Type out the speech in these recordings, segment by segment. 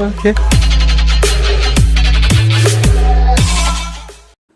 Okay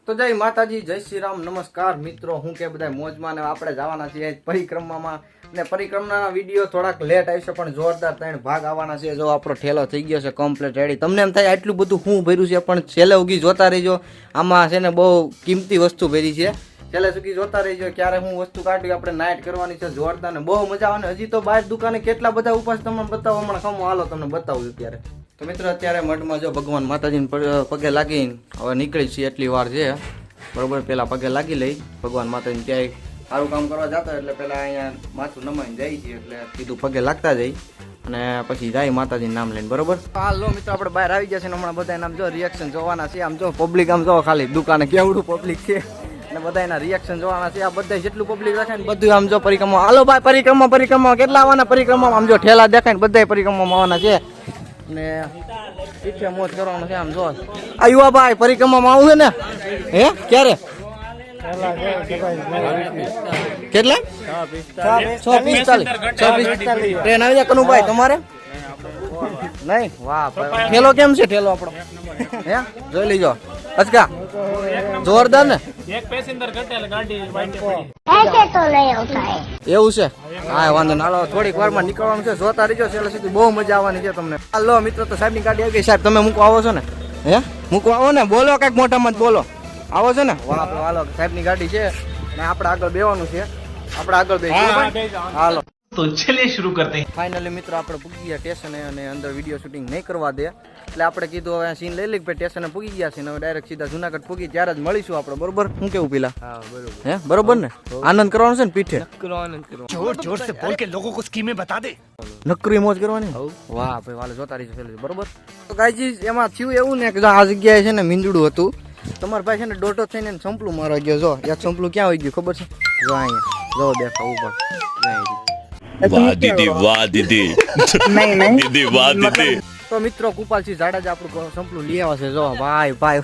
તો જય માતાજી, જય શ્રી રામ, નમસ્કાર મિત્રો. હું કે બધા મોજમાં ને આપણે જવાના છીએ પરિક્રમામાં. ને પરિક્રમાના વિડીયો થોડાક લેટ આવશે પણ જોરદાર 3 ભાગ આવવાના છે. જો આપણો ઠેલો થઈ ગયો છે કમ્પ્લીટ રેડી. તમને એમ થાય આટલું બધું હું ભર્યું છે, પણ છેલ્લે ઉગી જોતા રહીજો. આમાં છે ને બહુ કિંમતી વસ્તુ ભરી છે. છેલ્લે સુધી જોતા રહીજો. ક્યારે હું વસ્તુ કાઢી આપણે નાઇટ કરવાની છે જોરદાર ને બહુ મજા આવે. હજી તો બહાર દુકાને કેટલા બધા ઉપાસ તમને બતાવો. હમણાં ખમો હાલો તમને બતાવું અત્યારે. તો મિત્રો અત્યારે મઢમાં જો ભગવાન માતાજીને પગે લાગીને હવે નીકળી છીએ. એટલી વાર છે બરોબર. પેલા પગે લાગી લઈ ભગવાન માતાજીને. ક્યાંય સારું કામ કરવા જતા એટલે પેલા અહીંયા માથું નમાઈને જાય છે એટલે કીધું પગે લાગતા જઈ અને પછી જાય માતાજીનું નામ લઈને બરોબર. હાલો મિત્રો આપણે બહાર આવી ગયા છે ને હમણાં બધા નામ જો રિએક્શન જોવાના છે. આમ જો પબ્લિક આમ જો ખાલી દુકાને કેવડું પબ્લિક છે અને બધા એના રિએક્શન જોવાના છે. આ બધા જેટલું પબ્લિક દેખાય ને બધું આમ જો પરિક્રમા. હાલો ભાઈ પરિક્રમા કેટલા આવવાના પરિક્રમા. આમ જો ઠેલા દેખાય ને બધા પરિક્રમામાં આવવાના છે ને પીઠે મોજ કરવાનો છે. આમ જો આવ્યા ભાઈ પરિક્રમામાં આવું છે ને હે ક્યારે કેટલા 6:45 ટ્રેન આવી જાય કનુભાઈ તમારે નહીં. વાહ ઠેલો કેમ છે ઠેલો આપણો હે જોઈ લીજો અચકા જોરદાર ને એક પેસેન્જર ઘટેલ ગાડી ऐसे तो नहीं होता है એવું છે. હા વાંધો ના. હાલો થોડીક વારમાં નીકળવાનું છે. જોતા રહીજો છેલ્લે સુધી બહુ મજા આવવાની છે તમને. હાલો મિત્રો તો સાહેબની ગાડી આવી ગઈ. સાહેબ તમે મૂકવા આવો છો ને હે મૂકવા આવો ને બોલો કઈક મોટામાં બોલો આવો છો ને. વાહ હાલો સાહેબની ગાડી છે ને આપણે આગળ બેવાનું છે. આપણે આગળ બેસીએ હાલો તો ચલિए शुरू करते हैं. ફાઇનલી મિત્રો આપણે પૂગી ગયા સ્ટેશને અને અંદર વિડીયો શૂટિંગ નહીં કરવા દે એટલે આપણે કીધું હવે સીન લઈ લઈ સ્ટેશને પૂગી ગયા છે ને હવે ડાયરેક્ટ સીધા જુનાગઢ પૂગી ત્યારે જ મળીશું આપણે બરોબર. હું કેવું પેલા હે બરોબર ને આનંદ કરવાનો છે ને પીઠે जोर जोर से बोल के लोगों को स्कीमें बता दे. નકરી મોજ કરવાની. વાહ ભાઈ વાલે જોતા રહીશું બરોબર. તો ગાયજી એમાં થયું એવું ને કે આ જગ્યાએ છે ને મીંદડું હતું. તમારા ભાઈ છે ને દોઢો થઈને સંપલું મારવા ગયો. જો એક સંપલું ક્યાં આવી ગયું ખબર છે? જો અહીંયા જો દેખાવ ઉપર વાહ દીદી વાહ દીદી દીદી વાહ દીદી. તો મિત્રો કુપાલસિંહ જાડેજા આપણું સંપલું લઈ આવે છે. જો ભાઈ ભાઈ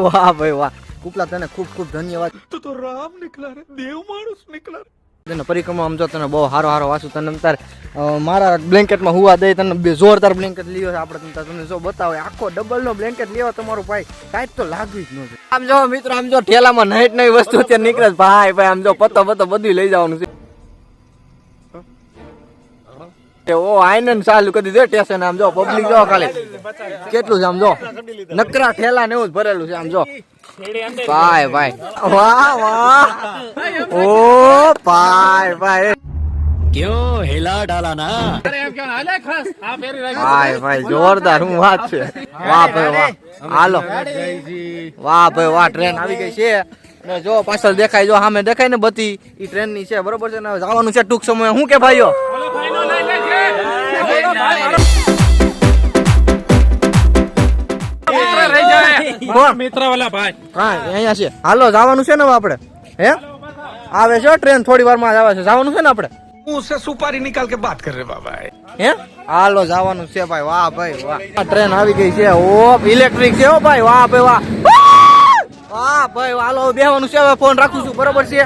વાહ ભાઈ વાહ કુપલા તને ખૂબ ખૂબ ધન્યવાદ. तो राम निकला रे देव मानुस निकला रे. તને પરિક્રમા આમ જો તને બહુ હારો વાસુ તને તાર મારા બ્લેન્કેટમાં હુવા દે. તને જોરદાર બ્લેન્કેટ લીધો છે આપણે. તમને જો બતાવે આખો ડબલ નો બ્લેન્કેટ લેવો તમારું ભાઈ કાંઈ તો લાગવી જ ન જોઈએ. આમ જો મિત્રો આમ જો ઠેલામાં નાઈટ નવી વસ્તુ અત્યારે નીકળે ભાઈ ભાઈ. આમ જો પત્તો બધું લઈ જવાનું છે. ઓ આનંદ ચાલુ કરી દીધું સ્ટેશન. આમ જો પબ્લિક જો ખાલી કેટલું છે. આમ જો નકરા ઠેલા ને એવું જ ભરેલું છે. આમ જો ભાઈ ભાઈ વાહ વાહ ઓ ભાઈ ભાઈ क्यों हिला डाला ना. ભાઈ ભાઈ જોરદાર હું વાત છે. વાહ ભાઈ વાહ હાલો વાહ ભાઈ વાહ ટ્રેન આવી ગઈ છે ને જો પાછળ દેખાય જો સામે દેખાય ને બધી ઈ ટ્રેન ની છે બરોબર છે ને જવાનું છે ટૂંક સમય. હું કે ભાઈઓ मित्र वाला भाई હા અહીંયા છે. હાલો જવાનું છે ને હવે આપણે હે આવે છે ટ્રેન થોડી વાર માં જ આવે છે. જવાનું છે ને આપણે मुंह से सुपारी निकाल के बात कर रहे बाबा. હે હાલો જવાનું છે ભાઈ. વાહ ભાઈ વાહ આ ટ્રેન આવી ગઈ છે. ઓ ઇલેક્ટ્રિક છે. ઓ ભાઈ વાહ ભાઈ વાહ વાહ ભાઈ હાલો બેહવાનું છે. હવે ફોન રાખું છું બરોબર છે.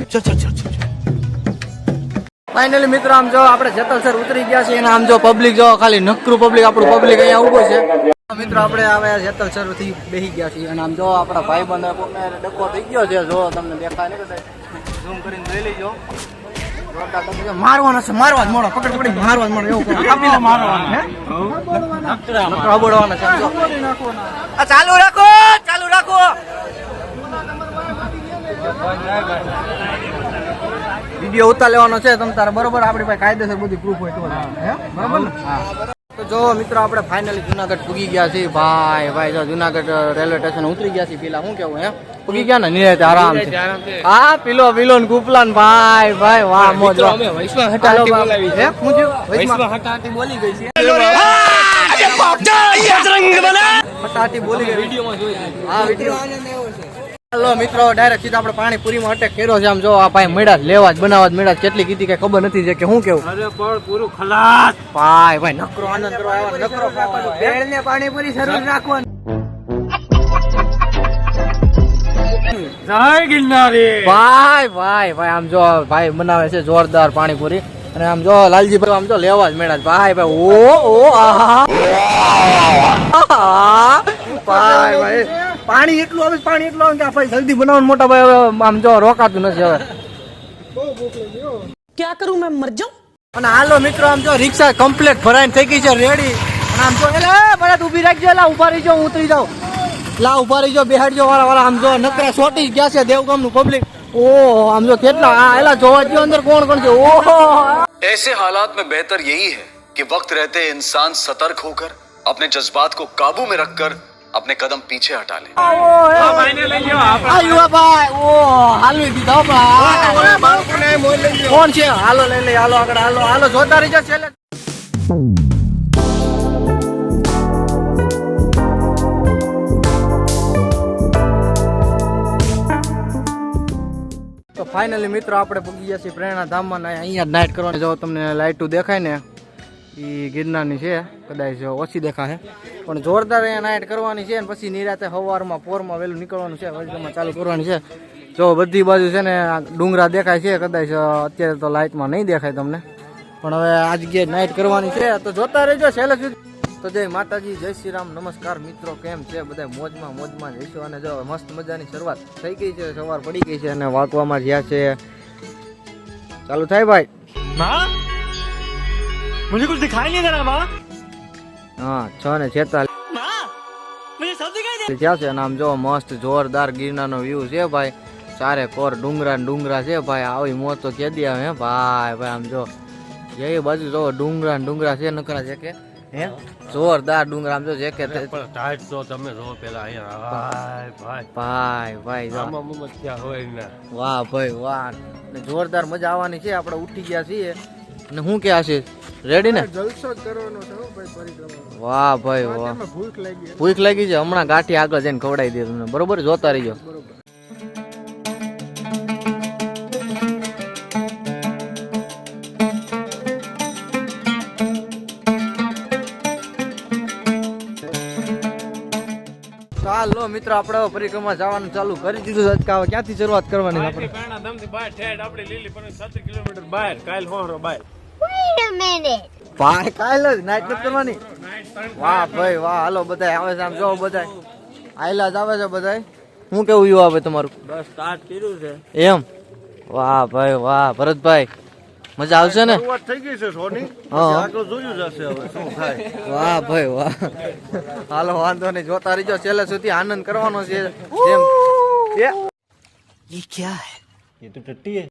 ફાઇનલી મિત્રો આમ જો આપણે જેતલસર ઉતરી ગયા છીએ અને આમ જો પબ્લિક જો ખાલી નકરું પબ્લિક આપણું પબ્લિક અહીંયા ઉભો છે. મિત્રો આપણે આવે જેતલસર થી બેસી ગયા છીએ અને આમ જો આપણા ભાઈ બંધ ડબ્બો થઈ ગયો છે. જો તમને દેખાય ને ઝૂમ કરીને જોઈ લેજો. મારવાનો છે મારવા જ મોડો પકડ પકડી મારવા જ મોડો એવું કાપીને મારવાનો હે નકરા બોડવાના છે. આ ચાલુ રાખો વિડિયો ઉતાર લેવાનો છે તમ તારે બરોબર. આપણી પાસે કાયદેસર બધી પ્રૂફ હોય તો હે બરોબર ને. તો જો મિત્રો આપણે ફાઇનલી જુનાગઢ પૂગી ગયા છીએ ભાઈ ભાઈ. જો જુનાગઢ રેલવે સ્ટેશન ઉતરી ગયા છીએ. પેલા શું કેવું હે પૂગી ગયા ને નિરાતે આરામથી. હા પીલો ને કુપલા ને ભાઈ ભાઈ વાહ મોજ. અમે વૈશ્વા હટાટી બોલાવી છે. હું થયું વૈશ્વા હટાટી બોલી ગઈ છે. હટાટી બોલી ગઈ વિડિયોમાં જોઈ. હા વિડિયો હાલો મિત્રો ડાયરેક્ટ સીધા આપણે પાણીપુરીમાં અટેક કર્યો છે. આમ જો આ ભાઈ મેળા લેવા જ બનાવવા જ મેળા કેટલી કીધી કઈ ખબર નથી છે કે શું કેવું. अरे पर पूરું ખલાસ ભાઈ ભાઈ નકરો આનંદ કરવા આવ્યા. નકરો ખાવાનું ભેળ ને પાણીપુરી શરૂ રાખવાનું. જય ગિરનારી. ભાઈ ભાઈ ભાઈ આમ જો ભાઈ બનાવે છે જોરદાર પાણીપુરી અને આમ જો લાલજી ભાઈ આમ જો લેવા જ મેળા ભાઈ ભાઈ ઓ આહા ભાઈ ભાઈ પાણી એટલું આવે કે આ ભાઈ જલ્દી બનાવો ને મોટા ભાઈ હવે આમ જો રોકાતું નથી હવે क्या करूं मैं मर जाऊं અને હાલો મિત્રો આમ જો રિક્ષા કમ્પ્લીટ ભરાઈને થઈ ગઈ છે રેડી અને આમ જો એટલે ભરત ઊભી રાખજો લા ઉભા રહી જાઓ ઉતરી જાઓ લા ઉભા રહી જાઓ બેહાડજો વાળા આમ જો નકરા સોટી ગયા છે દેવગામ નું પબ્લિક ઓહો આમ જો કેટલા આ એલા જોવા જો અંદર કોણ કોણ છે ઓહો ऐसे हालात में बेहतर यही है कि वक्त रहते इंसान सतर्क होकर अपने जज्बात को काबू में रखकर अपने कदम पीछे हटा ले આયુ ભાઈ ઓ હાલવી દીધો કોણ છે હાલો લઈ લે હાલો આગળ હાલો હાલો જોતા રહીજો છેલ્લે તો ફાઇનલી મિત્રો આપણે પહોંચી ગયા છીએ પ્રેરણા ધામમાં ને અહીંયા નાઇટ કરવાની જો તમને લાઇટો દેખાય ને એ ગિરનારની છે કદાચ ઓછી દેખાશે પણ જોરદાર અહીંયા નાઇટ કરવાની છે ને પછી નિરાતે સવારમાં પોરમાં વહેલું નીકળવાનું છે વૈદમાં ચાલુ કરવાની છે જો બધી બાજુ છે ને ડુંગરા દેખાય છે કદાચ અત્યારે તો લાઇટમાં નહીં દેખાય તમને પણ હવે આ જગ્યાએ નાઇટ કરવાની છે તો જોતા રહેજો છેલ્લે સુધી તો જય માતાજી જય શ્રી રામ નમસ્કાર મિત્રો કેમ છે બધા મોજમાં જઈશું અને જો મસ્ત મજાની શરૂઆત થઈ ગઈ છે સવાર પડી ગઈ છે અને વાંકવામાં જ્યાં છે ચાલુ થાય ભાઈ माँ मुझे कुछ दिखाई नहीं दे रहा माँ હા 6:46 माँ मुझे सब दिखाई दे ત્યાં છે અને આમ જો મસ્ત જોરદાર ગિરનારનો વ્યૂ છે ભાઈ ચારે કોર ડુંગરા છે ભાઈ આવી મોજ તો કેદી આવે હે ભાઈ ભાઈ આમ જો એ બાજુ જો ડુંગરા છે નકરા છે કે હે જોરદાર ડુંગરા આમ જો છે કે टाइट तो તમે જો પેલા અહીંયા ભાઈ જો આમાં ક્યાં હોય ને વાહ ભાઈ વાહ ને જોરદાર મજા આવવાની છે આપણે ઉઠી ગયા છીએ અને હું કે આશીષ રેડી ને જલસો જ કરવાનો છે હો ભાઈ પરિક્રમા વાહ ભાઈ વાહ ભૂખ લાગી છે હમણાં ગાંઠી આગળ જઈને ખવડાવી દે તમને બરોબર જોતા રહીજો ચાલો મિત્રો આપણે હવે પરિક્રમા જવાનું ચાલુ કરી દીધું છે અચકાવે ક્યાંથી શરૂઆત કરવાની છે આપણે પેણા દમથી બહાર ઠેડ આપણે લીલી પણ 70 કિલોમીટર બહાર કાલ હોરો બહાર ભાઈ કાલ જ નાઈટ નથી કરવાની વાહ ભાઈ વાહ હાલો બધા આવે છે આમ જો બધા આયલા જ આવે છે બધા હું કેવું યુ આવે તમારું બસ સ્ટાર્ટ કર્યું છે એમ વાહ ભાઈ વાહ ભરતભાઈ મજા આવશે ને શરૂઆત થઈ ગઈ છે સોની હા આગળ જોયું જશે હવે શું થાય વાહ ભાઈ વાહ હાલો વાંધો નહીં જોતા રહીજો છેલ્લે સુધી આનંદ કરવાનો છે જેમ એ ये तो टट्टी है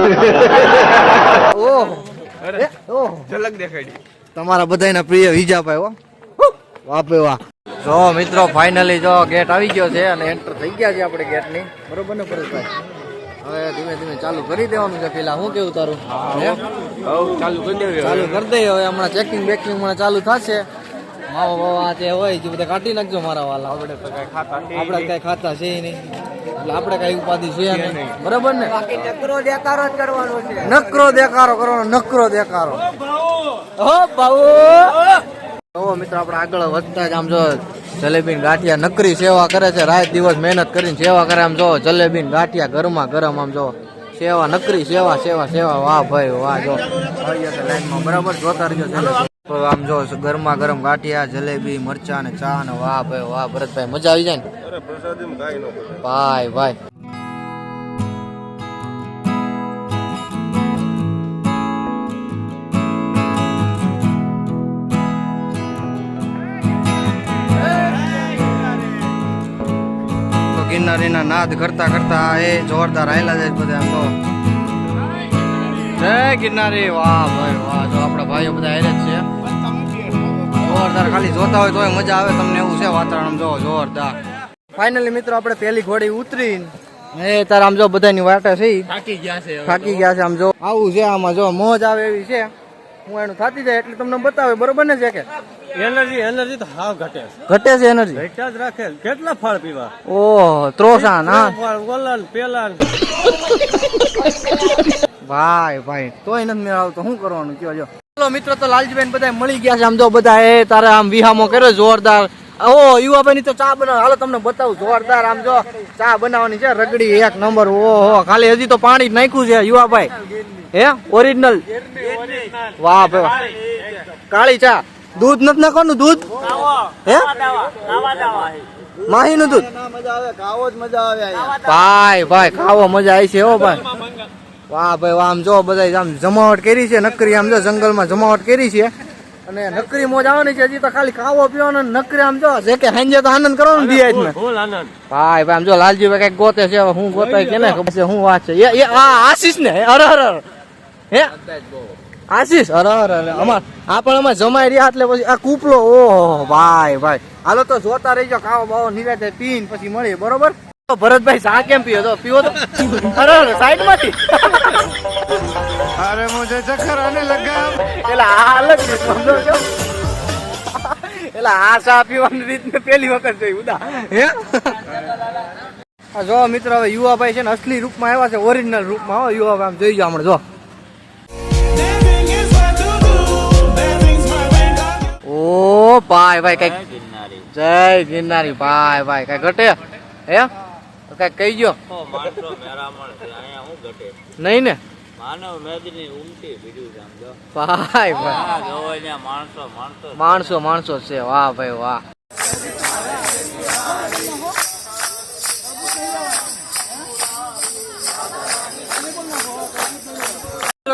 ઓહ अरे ઓહ झलक देखाड़ी તમારા બધાના પ્રિય વિજાભાઈ હો વાહ ભાઈ વાહ જો મિત્રો ફાઇનલી જો ગેટ આવી ગયો છે અને એન્ટર થઈ ગયા છે આપણે ગેટની બરોબર ને પરેશભાઈ હવે ધીમે ધીમે ચાલુ કરી દેવાનું છે પેલા હું કેવું તારું ચાલુ કરી દેવી ચાલુ કરી દઈએ હવે હમણાં ચેકિંગ બેકિંગ હમણાં ચાલુ થશે માવો બાવા તે હોય જે બધા કાઢી નાખજો મારા વાલા આપણે કઈ ખાતા છે નહીં એટલે આપણે કઈ ઉપાધિ છે નહીં બરાબર ને નકરો દેકારો જ કરવાનો છે નકરો દેકારો કરવાનો નકરો દેકારો હો બાઉ તો મિત્રો આપણે આગળ વધતા જ આમ જો જલેબી ગાંઠિયા નકરી સેવા કરે છે રાત દિવસ મહેનત કરીને સેવા કરે આમ જો જલેબી ગાંઠિયા ગરમા ગરમ આમ જો સેવા નકરી સેવા વાહ ભાઈ વાહ જો લાઈનમાં બરાબર જોતા રહેજો તો આમ જો ગરમા ગરમ ગાંઠિયા જલેબી મરચા ને ચા ને વાહ ભાઈ વાહ ભરતભાઈ મજા આવી જાય ને ભાઈ ભાઈ ગિરનારીના નાદ કરતા કરતા એ જોરદાર આયલા જાય બધા આમ તો જય ગિરનારી વાહ ભાઈ વાહ જો આપણા ભાઈઓ બધા હારે જ છે જોરદાર ખાલી જોતા હોય તોય મજા આવે તમને એવું છે વાતાવરણ જો જોરદાર ફાઇનલી મિત્રો આપણે પહેલી ઘોડી ઉતરી એ તાર આમ જો બધાની વાટે છે થાકી ગયા છે આમ જો આવું છે આમાં જો મોજ આવે એવી છે હું એનું થાતી જાય એટલે તમને બતાવે બરોબર ને છે કે એનર્જી તો હાવ ઘટે ઘટે છે એનર્જી ઘટ્યા જ રાખે કેટલા ફળ પીવા ઓહ ત્રોસા ના ફળ ગોલન પેલા ભાઈ ભાઈ તોય નથી મેળ આવતો શું કરવાનું કયો જો ચલો મિત્રો તો લાલજીબેન બધા મળી ગયા છે આમ જો બધા એ તારે આમ વિહામો કર્યો જોરદાર ઓ યુવાભાઈ ની તો ચા બનાવ હાલો તમને બતાવું જોરદાર આમ જો ચા બનાવવાની છે રગડી એક નંબર ઓહો ખાલી હજી તો પાણી જ નાખ્યું છે યુવાભાઈ હે ઓરિજિનલ વાહ ભાઈ કાળી ચા દૂધ નથી નાખવાનું દૂધ હે માહી નું દૂધ ભાઈ ભાઈ ખાવો મજા આવી છે હો ભાઈ વાહ ભાઈ વાહ આમ જો બધા આમ જમાવટ કરી છે નકરી આમ જો જંગલમાં જમાવટ કરી છે અને નકરી મોજ આવવાની છે હજી તો ખાલી ખાવો પીવાનો નકરી આમ જો જે કે સાંજે તો આનંદ કરવાનો દિયા જ ભાઈ ભાઈ આમ જો લાલજીભાઈ કઈક ગોતે છે હું ગોતાય કે ને ખબર છે હું વાત છે એ આ આશીષ ને અરે અરે હે આશીષ અરે અરે અમાર આ પણ અમાર જમાઈ રહ્યા એટલે પછી આ કૂપલો ઓહો ભાઈ ભાઈ હાલો તો જોતા રહીજો ખાવો બાવો નિરાતે પીને પછી મળીએ બરોબર ભરતભાઈ ચા કેમ પીવો તો અરે અરે સાઈડ માંથી अरे मुझे चक्कर आने लगा એટલે આ અલગ છે સમજો છો એટલે આ ચા પીવાની રીત મેં પહેલી વખત જોઈ ઉદા હે જો મિત્ર હવે યુવાભાઈ છે ને અસલી રૂપમાં આવ્યા છે ઓરિજિનલ રૂપમાં હો યુવાભાઈ આમ જોઈ જાવ હમણાં જો ઓ ભાઈ ભાઈ કઈક જય ગિરનારી ભાઈ ભાઈ કઈ ઘટે હે કઈ કહી ગયો નહીં ને ભાઈ ભાઈ માણસો માણસો છે વાહ ભાઈ વાહ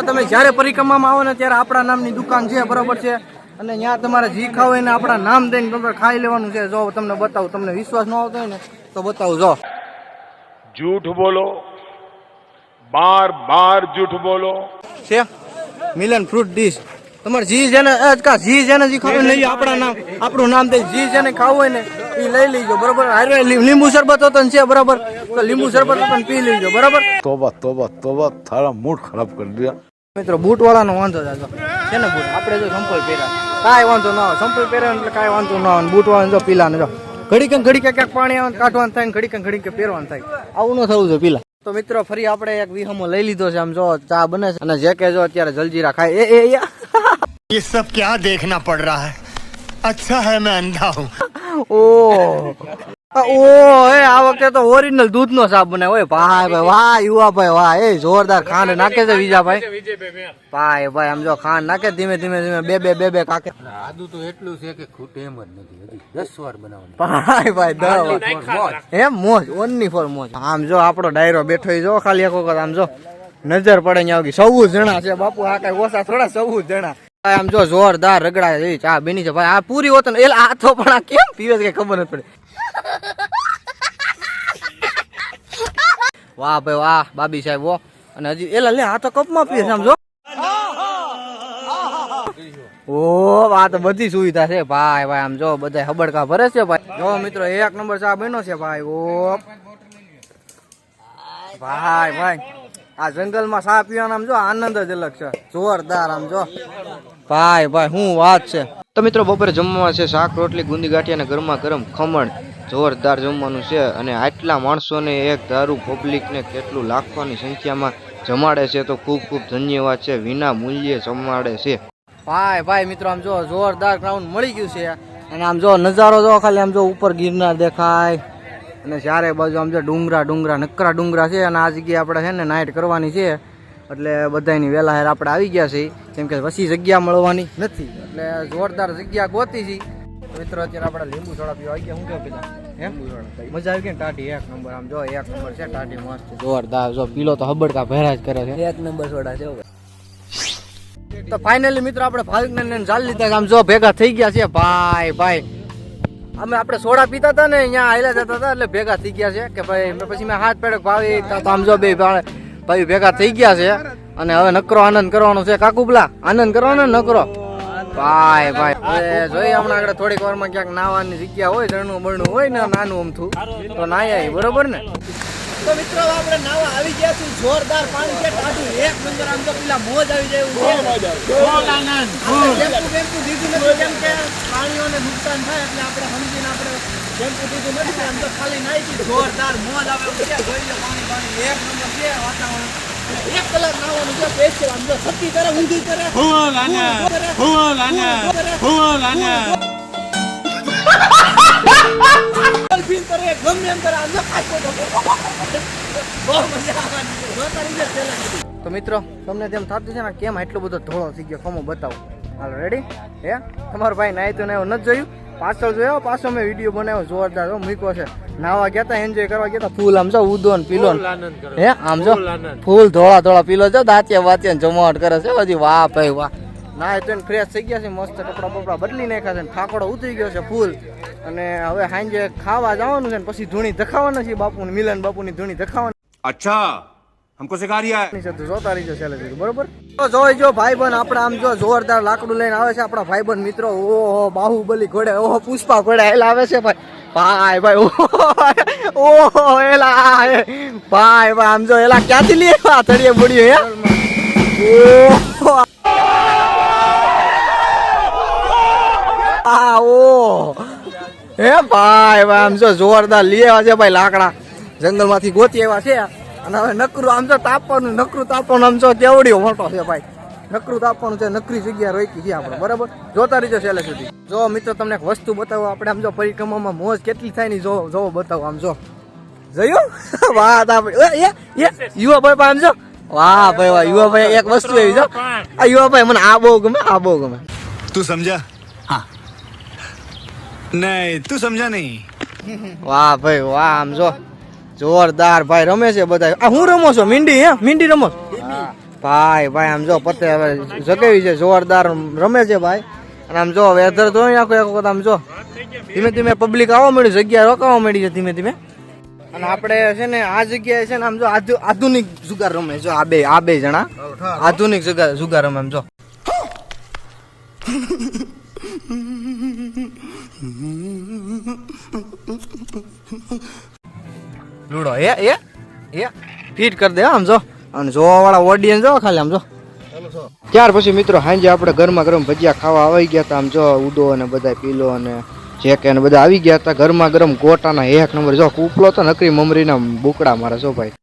તમે જયારે પરિક્રમામાં આવો ને ત્યારે આપણા નામની દુકાન છે બરોબર છે અને ત્યાં તમારે જી ખાવ એને આપણા નામ દઈને તમારે ખાઈ લેવાનું છે જો તમને બતાવું તમને વિશ્વાસ ન આવતો હોય ને તો બતાવું જો झूठ बोलो बार बार झूठ बोलो છે મિલન ફ્રૂટ ડીશ તમારે જી જેને જી જેને જી ખાવું નહીં આપણા નામ આપણું નામ દઈ જી જેને ખાવું હોય ને એ લઈ લેજો બરોબર હારે લીંબુ શરબત હતો ને છે બરાબર તો લીંબુ શરબત હતો ને પી લેજો બરાબર तोबा तोबा तोबा थारा मूड खराब कर दिया મિત્રો બૂટ વાળાનો વાંધો જાજો છે ને બૂટ આપણે જો સંપલ પહેર્યા કાંઈ વાંધો ના આવે સંપલ પહેર્યા એટલે કાંઈ વાંધો ના આવે બૂટ વાળા જો પીલા ને જો ઘડી ક્યાંક પાણી આવે કાઢવાનું થાય ને ઘડી પહેરવાનું થાય આવું ન થવું જોઈએ પીલા તો મિત્રો ફરી આપણે એક વિહમો લઈ લીધો છે આમ જો ચા બને છે અને જે કે જો અત્યારે જલજીરા ખાય ये सब क्या देखना पड़ रहा है अच्छा है मैं अंधा हूँ ઓ આ વખતે તો ઓરિજિનલ દૂધ નો સાબ બને ઓય ભાઈ ભાઈ વાહ યુવા ભાઈ વાહ એ જોરદાર ખાંડ નાખે છે વિજા ભાઈ ભાઈ ભાઈ આમ જો ખાંડ નાખે ધીમે ધીમે બે કાકે આદુ તો એટલું છે કે ખૂટે એમ જ નથી હજી 10 વાર બનાવવાનું ભાઈ ભાઈ એમ મોજ ઓનલી ફોર મોજ આમ જો આપણો ડાયરો બેઠો જો ખાલી એક વખત આમ જો નજર પડે ત્યાં 14 જણા છે બાપુ આ કઈ ઓછા થોડા 14 જણા આમ જો જોરદાર રગડા જેવી ચા બેની છે ભાઈ આ પૂરી હોત ને એટલે આ તો પણ આ કેમ પીવે છે ખબર નથી પડે વાહ ભાઈ વાહ બાબી સાહેબ વો અને હજી એલા લે આ તો કપમાં પીએ સમજો ઓ આ તો બધી સુવિધા છે ભાઈ ભાઈ આમ જો બધા હબડકા ભરે છે ભાઈ જો મિત્રો એક નંબર ચા બન્યો છે ભાઈ ઓ ભાઈ ભાઈ આ જંગલમાં ચા પીવાનો આમ જો આનંદ જ અલગ છે જોરદાર આમ જો ભાઈ ભાઈ શું વાત છે તો મિત્રો બપોરે જમવામાં છે શાક રોટલી ગુંદી ગાંઠિયા અને ગરમા ગરમ ખમણ જોરદાર જમવાનું છે અને આટલા માણસોને એક ધારું પબ્લિકને કેટલું લાખોની સંખ્યામાં જમાડે છે તો ખૂબ ખૂબ ધન્યવાદ છે વિના મૂલ્યે જમાડે છે ભાઈ ભાઈ મિત્રો આમ જો જોરદાર ગ્રાઉન્ડ મળી ગયું છે અને આમ જો નજારો જો ખાલી આમ જો ઉપર ગિરનાર દેખાય અને ચારે બાજુ આમ જો ડુંગરા નકરા ડુંગરા છે અને આ જગ્યાએ આપણે છે ને નાઇટ કરવાની છે એટલે બધાની વેલા હેર આપણે આવી ગયા છે કેમ કે પછી જગ્યા મળવાની નથી એટલે જોરદાર જગ્યા ગોતી છે મિત્રો અત્યારે આપણે લીંબુ સોડા પીવા આવી ગયા હું કેવું પેલા મજા આવી ગઈ ને ટાઢી એક નંબર આમ જો એક નંબર છે ટાઢી મસ્ત જોરદાર જો પીલો તો હબડકા ભેરા જ કરે છે એક નંબર સોડા છે તો ફાઇનલી મિત્રો આપણે ભાવિકને ચાલી લીધા આમ જો ભેગા થઈ ગયા છે ભાઈ ભાઈ અમે આપણે સોડા પીતા હતા ને અહીંયા આયલા જતા હતા એટલે ભેગા થઈ ગયા છે કે ભાઈ પછી મેં હાથ પેડક ભાવી તો આમ જો બે ભાઈ ભેગા થઈ ગયા છે અને હવે નકરો આનંદ કરવાનો છે કાકુબલા આનંદ કરવાનો નકરો ભાઈ ભાઈ જોઈએ હમણાં આગળ થોડીક વારમાં ક્યાંક નાવાની જગ્યા હોય ઝરણું બરણું હોય ને નાનું અમથું તો નાય આવી બરોબર ને તો મિત્રો આપણે નાવા આવી ગયા છીએ જોરદાર પાણી છે ટાઢું એક નંબર આમ તો પેલા મોજ આવી જાય એવું બેમ્પુ દીધું નથી કેમ કે પ્રાણીઓને નુકસાન થાય એટલે આપણે સમજીને આપણે બેમ્પુ દીધું નથી આમ તો ખાલી નાઈ જોરદાર મોજ આવે એવું છે જોઈ લો પાણી એક નંબર છે વાતાવરણ 1 કલાક નાવાનું છે સ્પેશિયલ આમ તો સતી કરે ઊંધી કરે ફીલ કરે ગમે એમ કરે આમ તો બહુ મજા આવવાની જોતા રહી જાય તો મિત્રો તમને તેમ થતું છે ને કેમ એટલો બધો ધોળો થઈ ગયો ખમો બતાવો. હાલો રેડી હે તમારો ભાઈ નાય તો નાયો નથી જોયું પાછળ જોયો પાછો મેં વિડીયો બનાવ્યો જોરદાર મૂક્યો છે. નાવા ગયા તા એન્જોય કરવા ગયા તા ફૂલ આમ જો ઉદો ને પીલો હે આમ જો ફૂલ ધોળા ધોળા પીલો જો દાંતિયા વાતિયા જમાવટ કરે છે હજી. વાહ ભાઈ વાહ ના તો ફ્રેશ થઈ ગયા છે મસ્ત કપડા બપડા બદલી નાખ્યા છે ઠાકોડો ઉતરી ગયો છે ફૂલ. અને હવે સાંજે ખાવા જવાનું છે ને પછી ધૂણી ધખાવાના છે બાપુ મિલન બાપુની ધૂણી ધખાવાની. અચ્છા हमको सिखा रिया है જોતા રહીજો છેલ્લે સુધી બરોબર. તો જોઈજો ભાઈબંધ આપણે આમ જો જોરદાર લાકડું લઈને આવે છે આપણા ભાઈબંધ મિત્રો. ઓહો બાહુબલી ઘોડે ઓહો પુષ્પા ઘોડે એલા આવે છે ભાઈ ભાઈ ઓહો એલા ભાઈ આમ જો એલા ક્યાંથી લે થળીએ પડ્યું હે હે ભાઈ આમ જો જોરદાર લઈ આવ્યા છે ભાઈ લાકડા જંગલ માંથી ગોતી આવ્યા છે. અને હવે નકરું આમ તો તાપવાનું નકરું તાપવાનું આમ જો કેવડીઓ મોટો છે ભાઈ. નકરું તાપવાનું છે નકરી જગ્યા રોકી છે આપણે બરાબર. જોતા રહીજો છેલ્લે સુધી. જો મિત્રો તમને એક વસ્તુ બતાવો આપણે આમ જો પરિક્રમામાં મોજ કેટલી થાય ને જો બતાવો આમ જો જોયું વાત આપણે યુવા ભાઈ આમ જો વાહ ભાઈ વાહ યુવા ભાઈ એક વસ્તુ એવી જો આ યુવા ભાઈ મને આ બહુ ગમે तू समझा हाँ नहीं तू समझा नहीं વાહ ભાઈ વાહ આમ જો જોરદાર ભાઈ રમે છે બધા. આ હું રમો છો મીંડી હે મીંડી રમો ભાઈ આમ જો પતે હવે જગાવી છે જોરદાર રમે છે ભાઈ. અને આમ જો વેધર તો આખો એક વખત આમ જો ધીમે ધીમે પબ્લિક આવવા મળી જગ્યા રોકાવા મળી છે ધીમે ધીમે. અને આપણે છે ને આ જગ્યાએ છે ને આમ જો આધુનિક જુગાર રમે જો આ બે જણા આધુનિક જુગાર રમે આમ જો. લૂડો એ ફીટ કરી દે આમ જો. અને જોવા વાળા ઓડિયન્સ જો ખાલી આમ જો. ત્યાર પછી મિત્રો સાંજે આપણે ગરમા ગરમ ભજીયા ખાવા આવી ગયા હતા. આમ જો ઉદો અને બધા પીલો અને જેકે અને બધા આવી ગયા હતા. ગરમા ગરમ ગોટાના એક નંબર જો કૂપલો તો નકરી મમરીના બુકડા મારે છો ભાઈ.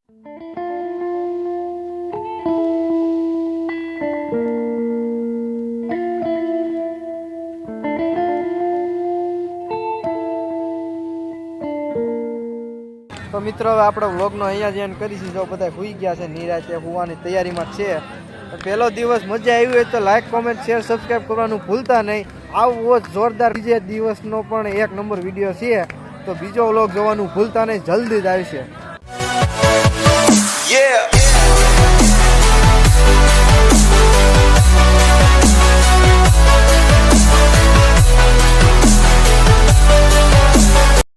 તો મિત્રો હવે આપણે વ્લોગનો અહીંયા જ એન્ડ કરીશું. જો બધા સુઈ ગયા છે નિરાંતે સુવાની તૈયારીમાં છે. પહેલો દિવસ મજા આવી હોય તો લાઈક કોમેન્ટ શેર સબસ્ક્રાઈબ કરવાનું ભૂલતા નહીં. આવો જોરદાર બીજે દિવસનો પણ એક નંબર વિડીયો છે તો બીજો વ્લોગ જોવાનું ભૂલતા નહીં જલ્દી જ આવશે.